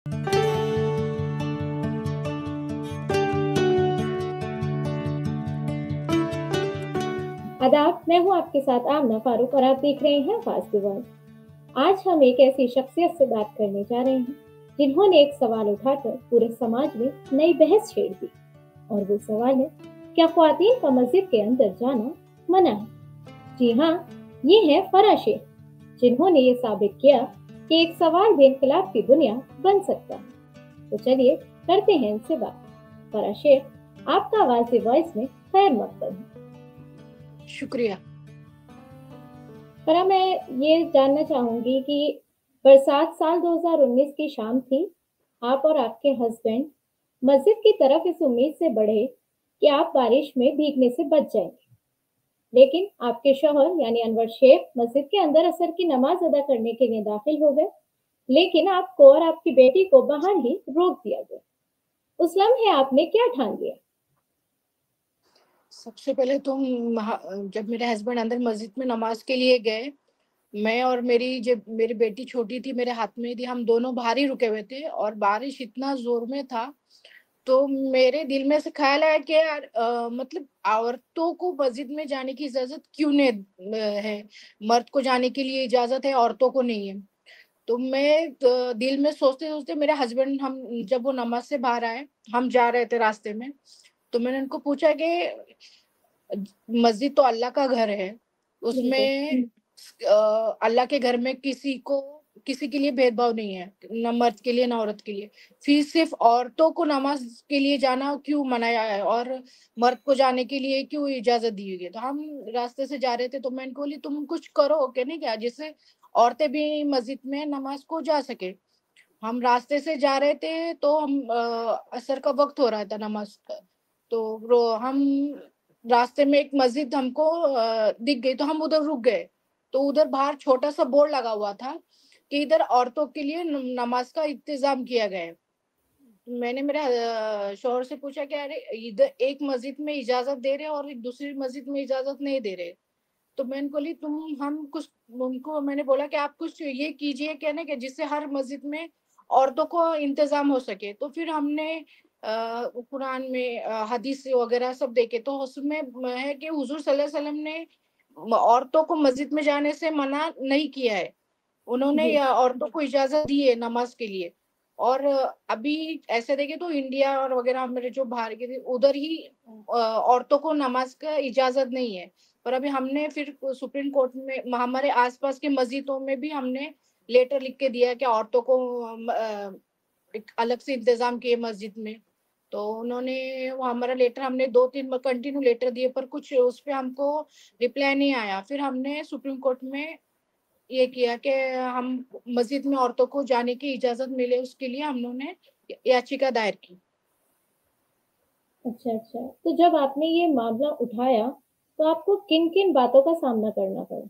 आदाब, मैं हूँ आपके साथ आमना फारूक और आप देख रहे हैं फास्ट वर्ल्ड। आज हम एक ऐसी शख्सियत से बात करने जा रहे हैं जिन्होंने एक सवाल उठाकर पूरे समाज में नई बहस छेड़ दी। और वो सवाल है, क्या ख्वातीन का मस्जिद के अंदर जाना मना है? जी हाँ, ये है फराह शेख, जिन्होंने ये साबित किया कि एक सवाल भी इनकलाब की दुनिया बन सकता है। तो चलिए करते हैं इनसे बात। फराह शेख, आपका आवाज वॉइस में खैर मकदम है। शुक्रिया। पर मैं ये जानना चाहूंगी कि बरसात साल 2019 की शाम थी। आप और आपके हस्बैंड मस्जिद की तरफ इस उम्मीद से बढ़े कि आप बारिश में भीगने से बच जाएंगे, लेकिन आपके शौहर यानी अनवर शेख मस्जिद के अंदर असर की नमाज अदा करने के लिए दाखिल हो गए, लेकिन आपको और आपकी बेटी को बाहर ही रोक दिया गया। उस लम्हे आपने क्या ठान लिया? सबसे पहले तो जब मेरे हस्बैंड अंदर मस्जिद में नमाज के लिए गए, मैं और जब मेरी बेटी छोटी थी, मेरे हाथ में थी, हम दोनों बाहर ही रुके हुए थे और बारिश इतना जोर में था। तो मेरे दिल में से ख्याल आया कि यार मतलब औरतों को मस्जिद में जाने की इजाजत क्यों नहीं है? मर्द को जाने के लिए इजाजत है, औरतों को नहीं है। तो मैं दिल में सोचते सोचते मेरे हस्बैंड, हम जब वो नमाज से बाहर आए, हम जा रहे थे रास्ते में, तो मैंने उनको पूछा कि मस्जिद तो अल्लाह का घर है, बिल्कुल। उसमें अल्लाह के घर में किसी के लिए भेदभाव नहीं है, न मर्द के लिए न औरत के लिए। फिर सिर्फ औरतों को नमाज के लिए जाना क्यों मनाया है और मर्द को जाने के लिए क्यों इजाजत दी हुई है? तो हम रास्ते से जा रहे थे, तो मैंने बोली तुम कुछ करो कि नहीं क्या, जिससे औरतें भी मस्जिद में नमाज को जा सके। हम रास्ते से जा रहे थे, तो हम असर का वक्त हो रहा था नमाज का। तो हम रास्ते में एक मस्जिद हमको दिख गई, तो हम उधर रुक गए। तो उधर बाहर छोटा सा बोर्ड लगा हुआ था कि इधर औरतों के लिए नमाज का इंतजाम किया गया है। मैंने मेरे शौहर से पूछा कि अरे इधर एक मस्जिद में इजाजत दे रहे और एक दूसरी मस्जिद में इजाजत नहीं दे रहे। तो मैंने बोली तुम हम कुछ उनको मैंने बोला कि आप कुछ ये कीजिए क्या ना, कि जिससे हर मस्जिद में औरतों को इंतजाम हो सके। तो फिर हमने कुरान में हदीस वगैरह सब देखे, तो उसमें है कि हुजूर सल्लल्लाहु अलैहि वसल्लम ने औरतों को मस्जिद में जाने से मना नहीं किया है। उन्होंने जी। औरतों को इजाजत दी है नमाज के लिए। और अभी ऐसे देखे तो इंडिया और वगैरह मेरे जो बाहर के थे, उधर ही औरतों को नमाज का इजाजत नहीं है। पर अभी हमने फिर सुप्रीम कोर्ट में, हमारे आसपास के मस्जिदों में भी हमने लेटर लिख के दिया कि औरतों को एक अलग से इंतजाम किए मस्जिद में। तो उन्होंने वो हमारा लेटर, हमने 2-3 कंटिन्यू लेटर दिए, पर कुछ उस पे हमको रिप्लाई नहीं आया। फिर हमने सुप्रीम कोर्ट में ये किया कि हम मस्जिद में औरतों को जाने की इजाजत मिले, उसके लिए हम लोगों ने याचिका दायर की। अच्छा अच्छा, तो जब आपने ये मामला उठाया तो आपको किन किन बातों का सामना करना पड़ा?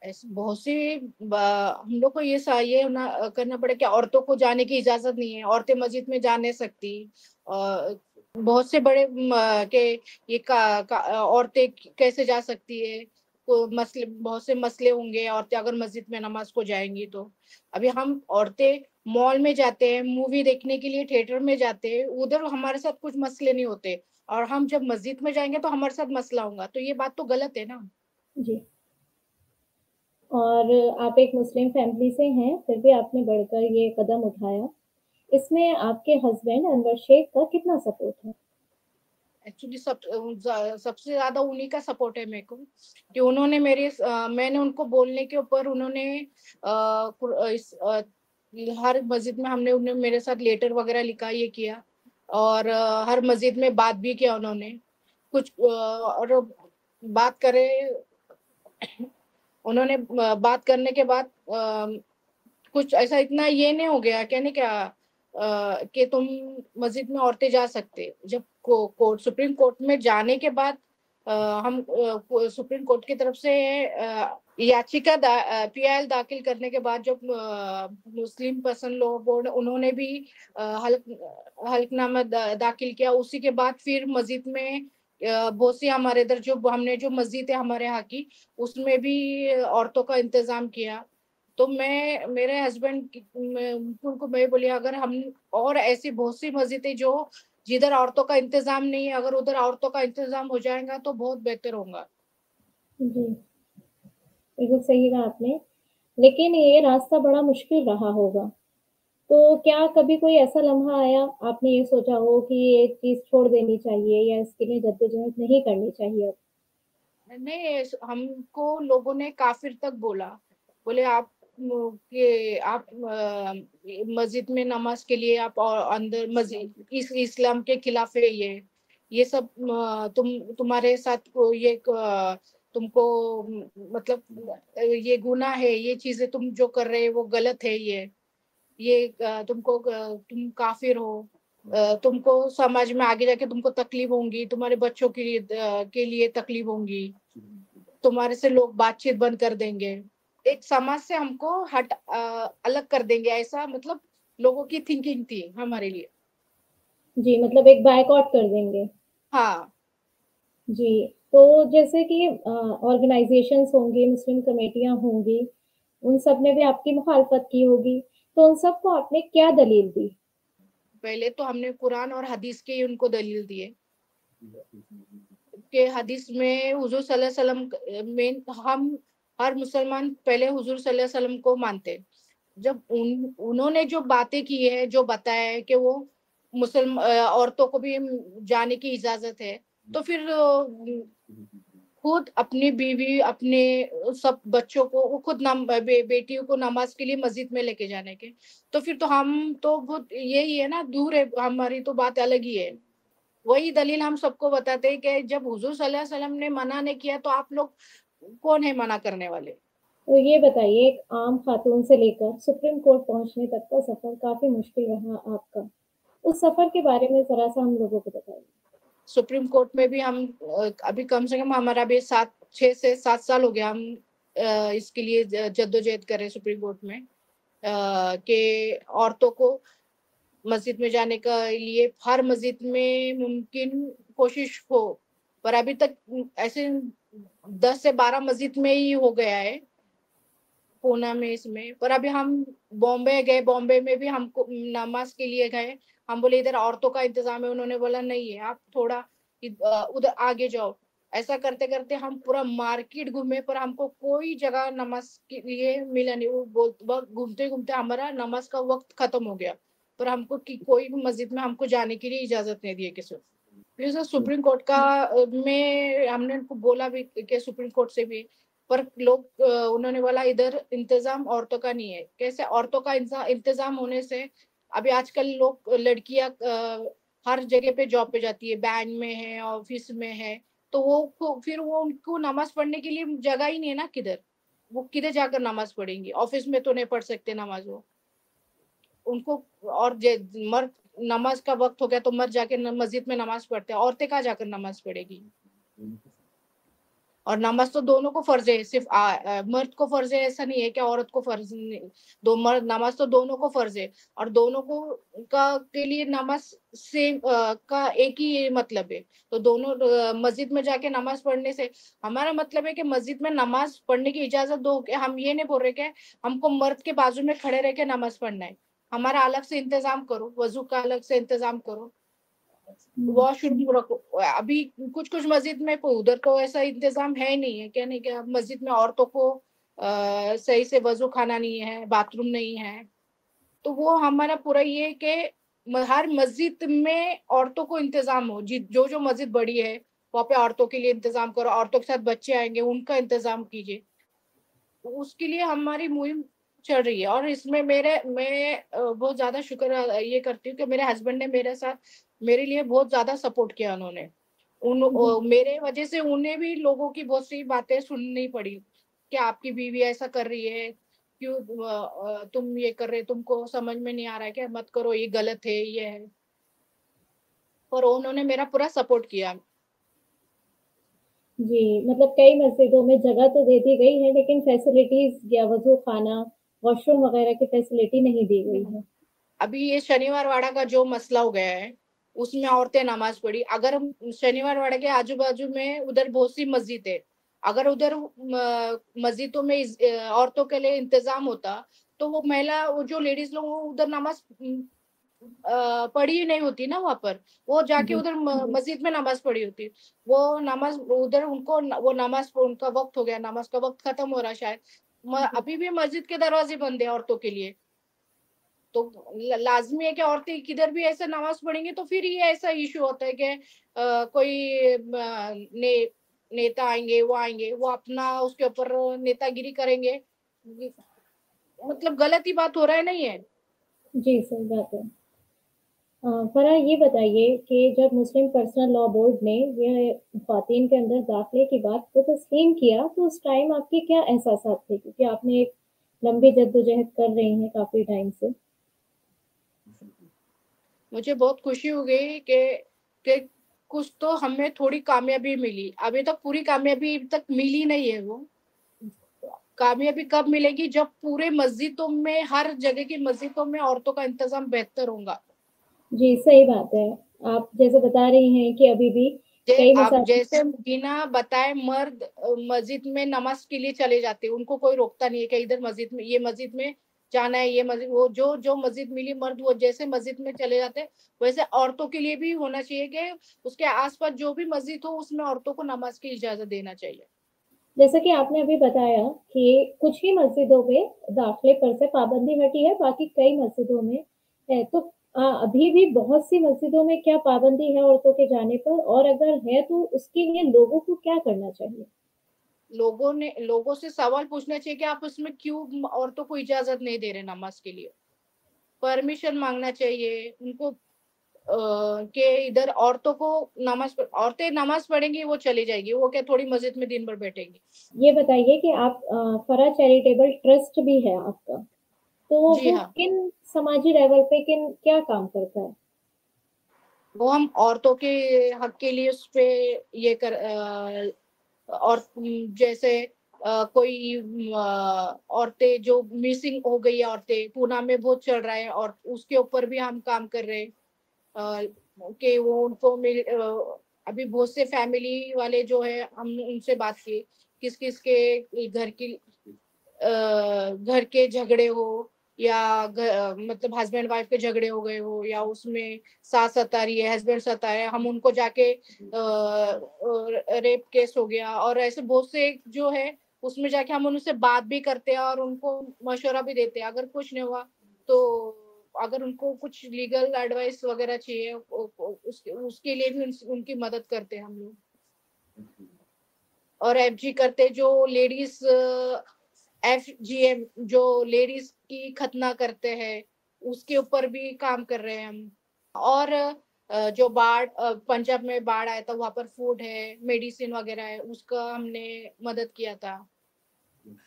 ऐसे बहुत सी हम लोग को ये ना करना पड़े कि औरतों को जाने की इजाजत नहीं है, औरतें मस्जिद में जा नहीं सकती। बहुत से बड़े के ये औरतें कैसे जा सकती है, को मसले, बहुत से मसले होंगे औरतें अगर मस्जिद में नमाज को जाएंगी तो। अभी हम औरतें मॉल में जाते हैं, मूवी देखने के लिए थिएटर में जाते हैं, उधर हमारे साथ कुछ मसले नहीं होते, और हम जब मस्जिद में जाएंगे तो हमारे साथ मसला होगा। तो ये बात तो गलत है ना। जी। और आप एक मुस्लिम फैमिली से हैं, फिर भी आपने बढ़कर ये कदम उठाया। इसमें आपके हस्बैंड अनवर शेख का कितना सपोर्ट है? एक्चुअली सबसे ज्यादा उन्हीं का सपोर्ट है मेरे को, कि उन्होंने मैंने उनको बोलने के ऊपर उन्होंने हर मस्जिद में हमने उन्हें मेरे साथ लेटर वगैरह लिखा, ये किया। और हर मस्जिद में बात भी किया उन्होंने। कुछ और बात करे, उन्होंने बात करने के बाद कुछ ऐसा इतना ये नहीं हो गया, कहने क्या कि तुम मस्जिद में औरतें जा सकते। जब कोर्ट सुप्रीम कोर्ट में जाने के बाद हम सुप्रीम कोर्ट की तरफ से याचिका पीआईएल दाखिल करने के बाद, जो मुस्लिम पर्सन लॉ बोर्ड, उन्होंने भी हल्फनामा दाखिल किया। उसी के बाद फिर मस्जिद में बहुत सी हमारे इधर जो हमने जो मस्जिद है हमारे यहाँ की, उसमें भी औरतों का इंतजाम किया। तो मैं मेरे हस्बैंड उनको मैं बोली, अगर हम और ऐसी बहुत सी मस्जिदें जो जिधर औरतों का इंतजाम नहीं है, अगर उधर औरतों का इंतजाम हो जाएगा तो बहुत बेहतर होगा। जी, बिल्कुल सही कहा आपने। लेकिन ये रास्ता बड़ा मुश्किल रहा होगा। तो क्या कभी कोई ऐसा लम्हा आया, आपने ये सोचा हो कि ये चीज़ छोड़ देनी चाहिए या इसके लिए जद्दोजहद नहीं करनी चाहिए अब? नहीं, हमको लोगों ने काफिर तक बोला, बोले आप कि आप मस्जिद में नमाज के लिए आप और अंदर मस्जिद इस्लाम के खिलाफ है ये सब तुम्हारे साथ ये तुमको मतलब ये गुनाह है, ये चीजें तुम जो कर रहे हो वो गलत है, ये तुम काफिर हो, तुमको समाज में आगे जाके तुमको तकलीफ होंगी, तुम्हारे बच्चों के लिए तकलीफ होंगी, तुम्हारे से लोग बातचीत बंद कर देंगे, एक समाज से हमको अलग कर देंगे, ऐसा मतलब लोगों की थिंकिंग थी हमारे लिए। जी, मतलब एक बायकॉट कर देंगे। हाँ। जी, तो जैसे कि ऑर्गेनाइज़ेशंस होंगी, मुस्लिम कमेटियाँ होंगी, उन सब ने भी आपकी मुखालफत की होगी, तो उन सबको आपने क्या दलील दी? पहले तो हमने कुरान और हदीस के ही उनको दलील दिए कि हदीस में हुजूर सल्लल्लाहु अलैहि वसल्लम में हम हर मुसलमान पहले हुजूर सल्लल्लाहु अलैहि वसल्लम को मानते हैं। जब उन्होंने जो बातें की है, जो बताया है कि वो औरतों को भी जाने की इजाजत है, तो फिर खुद अपनी बीवी, अपने सब बच्चों को वो खुद बेटियों को नमाज के लिए मस्जिद में लेके जाने के, तो फिर तो हम तो बहुत यही है ना, दूर है, हमारी तो बात अलग ही है। वही दलील हम सबको बताते हैं कि जब हुजूर सल्लल्लाहु अलैहि वसल्लम ने मना नहीं किया तो आप लोग कौन है मना करने वाले। तो ये बताइए, एक आम खातून से लेकर सुप्रीम कोर्ट पहुँचने तक का सफ़र काफ़ी मुश्किल रहा आपका। उस सफ़र के बारे में ज़रा-सा हम लोगों को बताइए। सुप्रीम कोर्ट में भी हम अभी कम से कम हमारा भी 6 से 7 साल हो गया, हम इसके लिए जद्दोजहद कर रहे हैं सुप्रीम कोर्ट में, कि औरतों को मस्जिद में जाने का लिए हर मस्जिद में मुमकिन कोशिश हो, पर अभी तक ऐसे 10 से 12 मस्जिद में ही हो गया है, पूना में इसमें। पर अभी हम बॉम्बे गए, बॉम्बे में भी हमको नमाज के लिए गए, हम बोले इधर औरतों का इंतजाम है, उन्होंने बोला नहीं है, आप थोड़ा उधर आगे जाओ। ऐसा करते करते हम पूरा मार्केट घूमे, पर हमको कोई जगह नमाज के लिए मिला नहीं, वो घूमते घूमते हमारा नमाज का वक्त खत्म हो गया, पर हमको कोई भी मस्जिद में हमको जाने के लिए इजाजत नहीं दी किसी। फिर सर सुप्रीम कोर्ट का में हमने उनको बोला भी कि सुप्रीम कोर्ट से भी, पर लोग उन्होंने बोला इधर इंतजाम औरतों का नहीं है। कैसे औरतों का इंतजाम होने से अभी आजकल लोग लड़कियां हर जगह पे जॉब पे जाती है, बैंक में है, ऑफिस में है, तो फिर वो उनको नमाज पढ़ने के लिए जगह ही नहीं है ना, किधर वो किधर जाकर नमाज पढ़ेंगी, ऑफिस में तो नहीं पढ़ सकते नमाज वो उनको। और मर्द नमाज का वक्त हो गया तो मर्द जाके मस्जिद में नमाज पढ़ते हैं, औरतें कहाँ जाकर नमाज पढ़ेगी। और नमाज तो दोनों को फर्ज है, सिर्फ मर्द को फर्ज है ऐसा नहीं है कि औरत को फर्ज नहीं। दो मर्द नमाज तो दोनों को फर्ज है, और दोनों को के लिए नमाज सेम का एक ही मतलब है। तो दोनों मस्जिद में जाके नमाज पढ़ने से हमारा मतलब है कि मस्जिद में नमाज पढ़ने की इजाजत दो, कि हम ये नहीं बोल रहे कि हमको मर्द के बाजू में खड़े रह के नमाज पढ़ना है। हमारा अलग से इंतजाम करो, वजू का अलग से इंतजाम करो, वॉशरूम रखो। अभी कुछ कुछ मस्जिद में उधर तो ऐसा इंतजाम है नहीं है, क्या नहीं, क्या मस्जिद में औरतों को सही से वजू खाना नहीं है, बाथरूम नहीं है। तो वो हमारा पूरा ये है कि हर मस्जिद में औरतों को इंतजाम हो, जो जो मस्जिद बड़ी है वहाँ पे औरतों के लिए इंतजाम करो, औरतों के साथ बच्चे आएंगे उनका इंतजाम कीजिए। तो उसके लिए हमारी मुहिम चल रही है, और इसमें मैं बहुत ज्यादा शुक्र ये करती हूँ कि मेरे हस्बैंड ने मेरे साथ मेरे लिए बहुत ज्यादा सपोर्ट किया उन्होंने। जी, मेरे वजह से उन्हें भी लोगों की बहुत सी बातें सुननी पड़ी कि आपकी बीवी ऐसा कर रही है, क्यों तुम ये कर रहे, तुमको समझ में नहीं आ रहा है क्या, मत करो, ये गलत है, ये है। पर उन्होंने मेरा पूरा सपोर्ट किया। जी, मतलब कई मस्जिदों में जगह तो दे दी गई है, लेकिन फैसिलिटीज़ या वज़ू खाना, वॉशरूम वगैरह की फैसिलिटी नहीं दी गई है। अभी ये शनिवार वाड़ा का जो मसला हो गया है, उसमें औरतें नमाज पढ़ी। अगर हम शनिवार वाड़ा के आजू बाजू में उधर बहुत सी मस्जिद है, अगर उधर मस्जिदों में औरतों के लिए इंतजाम होता, तो वो महिला, वो जो लेडीज लोग, वो उधर नमाज पढ़ी ही नहीं होती ना वहां पर। वो जाके जी उधर मस्जिद में नमाज पढ़ी होती। वो नमाज उधर उनको वो नमाज, उनका वक्त हो गया, नमाज का वक्त खत्म हो रहा है शायद, जी। अभी भी मस्जिद के दरवाजे बंद है औरतों के लिए। तो लाजमी है कि औरतें किधर भी ऐसा नमाज पढ़ेंगी, तो फिर ये ऐसा इशू होता है कि कोई नेता आएंगे, वो अपना उसके ऊपर नेतागिरी करेंगे। मतलब गलत ही बात हो रहा है, नहीं है? जी सही बात है। फराह, ये बताइए कि जब मुस्लिम पर्सनल लॉ बोर्ड ने ये ख़वातीन के अंदर दाखिले की बात को तस्लीम किया, तो उस टाइम आपके क्या एहसासात थे? क्योंकि आपने एक लंबी जद्दोजहद कर रही हैं काफ़ी टाइम से। मुझे बहुत खुशी हो गई कि कुछ तो हमें थोड़ी कामयाबी मिली। अभी तक पूरी कामयाबी तक मिली नहीं है वो। कामयाबी कब मिलेगी? जब पूरे मस्जिदों में, हर जगह की मस्जिदों में औरतों का इंतजाम बेहतर होगा। जी सही बात है। आप जैसे बता रही हैं कि अभी भी जे कई आप मसाजिद। जैसे बिना बताए मर्द मस्जिद में नमाज के लिए चले जाते हैं, उनको कोई रोकता नहीं है कि इधर मस्जिद में, ये मस्जिद में जाना है, ये मस्जिद, वो जो जो मस्जिद मिली मर्द वो जैसे मस्जिद में चले जाते हैं, वैसे औरतों के लिए भी होना चाहिए कि उसके आसपास जो भी मस्जिद हो उसमें औरतों को नमाज की इजाजत देना चाहिए। जैसा कि आपने अभी बताया कि कुछ ही मस्जिदों में दाखिले पर से पाबंदी हटी है, बाकी कई मस्जिदों में है। तो अभी भी बहुत सी मस्जिदों में क्या पाबंदी है औरतों के जाने पर, और अगर है तो उसके लिए लोगों को क्या करना चाहिए? लोगों से सवाल पूछना चाहिए कि आप उसमें क्यों औरतों को इजाजत नहीं दे रहे नमाज के लिए। परमिशन मांगना चाहिए उनको, कि इधर औरतों को औरतें नमाज पढ़ेंगी, वो चली जाएगी, वो क्या थोड़ी मस्जिद में दिन भर बैठेंगी? ये बताइए कि आप फरा चैरिटेबल ट्रस्ट भी है आपका, तो जी वो हाँ। किन समाजी लेवल पे किन क्या काम करता है? वो हम औरतों के हक के लिए उस पे ये और जैसे कोई औरतें जो मिसिंग हो गई है, औरतें पूना में बहुत चल रहा है, और उसके ऊपर भी हम काम कर रहे हैं। कि वो उनको अभी बहुत से फैमिली वाले जो है, हमने उनसे बात की, किस किस के घर के झगड़े हो, या मतलब हस्बैंड वाइफ के झगड़े हो गए हो, या उसमें सास सता रही है, हस्बैंड सता है, हम उनको जाके रेप केस हो गया, और ऐसे बहुत से जो है उसमें जाके हम उनसे बात भी करते हैं और उनको मशवरा भी देते हैं। अगर कुछ नहीं हुआ तो अगर उनको कुछ लीगल एडवाइस वगैरह चाहिए, उसके लिए भी उनकी मदद करते हैं हम लोग। और एफजी करते, जो लेडीज एफजीएम जो लेडीज की खतना करते हैं, उसके ऊपर भी काम कर रहे हैं हम। और जो बाढ़ पंजाब में बाढ़ आया था, वहां पर फूड है, मेडिसिन वगैरह है, उसका हमने मदद किया था।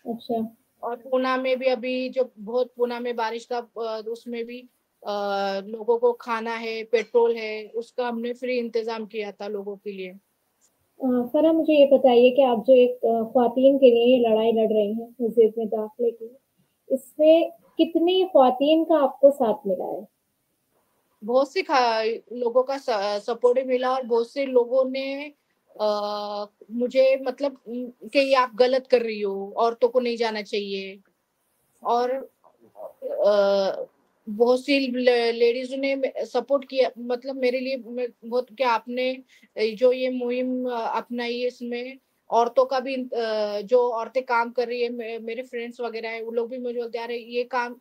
अच्छा। और पूना में भी अभी जो बहुत पूना में बारिश था, उसमें भी लोगों को खाना है, पेट्रोल है, उसका हमने फ्री इंतजाम किया था लोगों के लिए। फरा, मुझे ये बताइए कि आप जो एक ख्वातीन के लिए ये लड़ाई लड़ रही हैं मस्जिद में दाखिले की, इसमें कितनी ख्वातीन का आपको साथ मिला है? बहुत से लोगों का सपोर्ट भी मिला, और बहुत से लोगों ने मुझे मतलब कि ये आप गलत कर रही हो, औरतों को नहीं जाना चाहिए। और बहुत सी लेडीज ने सपोर्ट किया, मतलब मेरे लिए बहुत, क्या आपने जो ये मुहिम अपनाई है, इसमें औरतों का भी जो औरतें काम कर रही है, मेरे फ्रेंड्स वगैरह है, वो लोग भी मुझे बोलते यार ये काम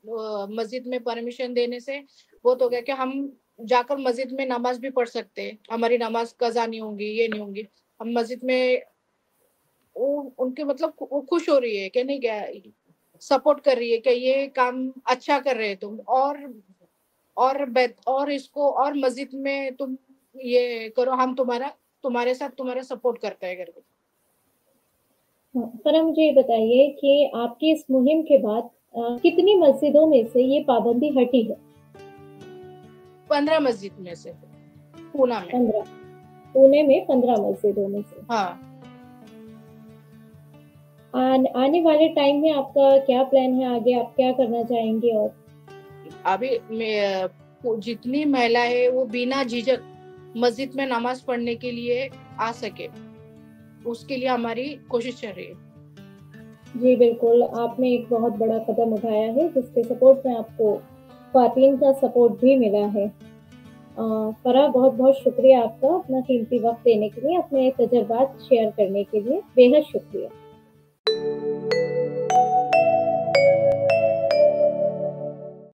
मस्जिद में परमिशन देने से बहुत हो गया कि हम जाकर मस्जिद में नमाज भी पढ़ सकते हैं, हमारी नमाज कजा नहीं होंगी, ये नहीं होंगी। हम मस्जिद में उनके मतलब वो खुश हो रही है कि नहीं, क्या सपोर्ट कर रही है कि ये काम अच्छा कर रहे हैं तुम, और इसको और मस्जिद में तुम ये करो, हम तुम्हारे साथ तुम्हारा सपोर्ट करते हैं करके। हाँ, फरा, मुझे ये बताइए कि आपकी इस मुहिम के बाद कितनी मस्जिदों में से ये पाबंदी हटी है? 15 मस्जिद में से, पूना में। 15? पुणे में 15 मस्जिदों में से। हाँ। आने वाले टाइम में आपका क्या प्लान है? आगे आप क्या करना चाहेंगे? और अभी जितनी महिला है वो बिना झिझक मस्जिद में नमाज पढ़ने के लिए आ सके। उसके लिए हमारी कोशिश चल रही है। जी बिल्कुल, आपने एक बहुत बड़ा कदम उठाया है जिसके सपोर्ट में आपको ख्वातीन का सपोर्ट भी मिला है। फराह, बहुत बहुत शुक्रिया आपका अपना कीमती वक्त देने के लिए, अपने तजुर्बात शेयर करने के लिए बेहद शुक्रिया।